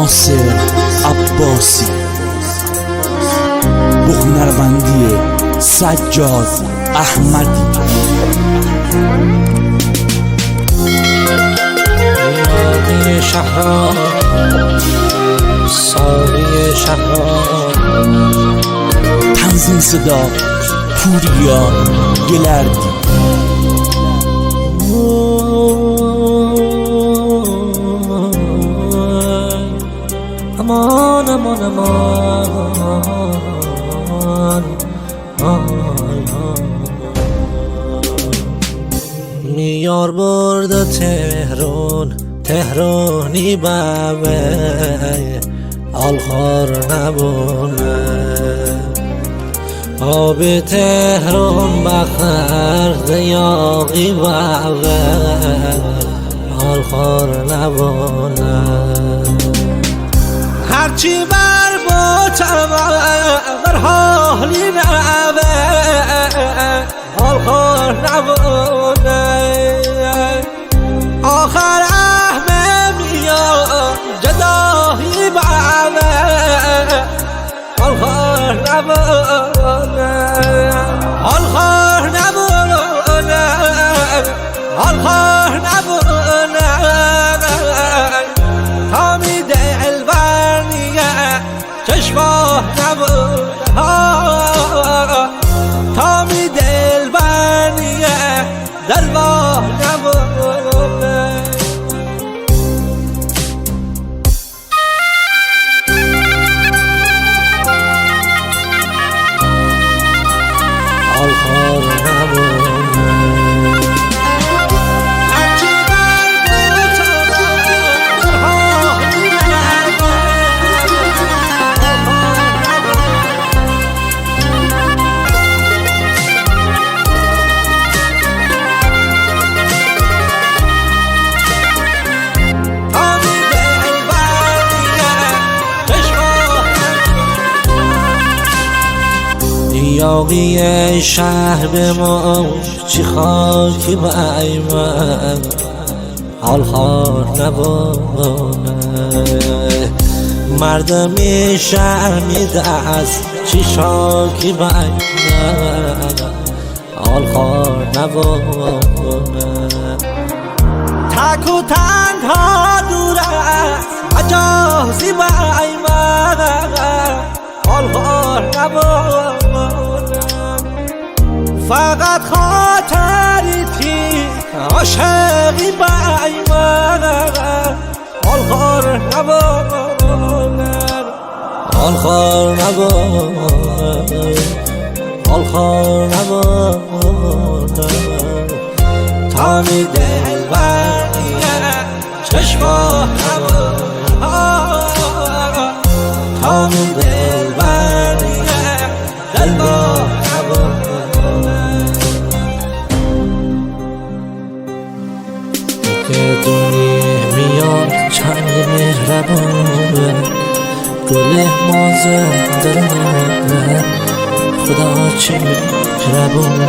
ناصر عباسی، بوغنربندی سجاد احمدی. یاقی شهران ساقی شهران، تنظیم صدا پوریا گلردی. امان امان امان، میار برده تهرانی بابه آلخار نبونه، آب تهران بخر دیاقی بابه آلخار نبونه. هرچی بر باتم بر حالی نبه آلخار نبونه، آخر احمه میاد جدایی بابه آلخار نبونه، آلخار نبونه، آلخار نبونه. تا میده الورنیه چشماه نبونه، تا میده الورنیه دلواه نبونه. آلخار نبونه. یاقی شهر به ما چی خاکی بای من آلخار نبونه، مردمی شهر میده از چی شاکی بای من آلخار نبونه. تک و تنها دور است مجازی بای من آلخار نبونه، فقط خاطری تی عاشقی بای من آلخار نبونه، آلخار نبونه، آلخار نبونه. تا میده الورنیه چشماه نبونه، تا میده الورنیه دلواه نبونه. که دنیا میاد چند مهربونه، گل مازندرانه خدا چه مهربونه.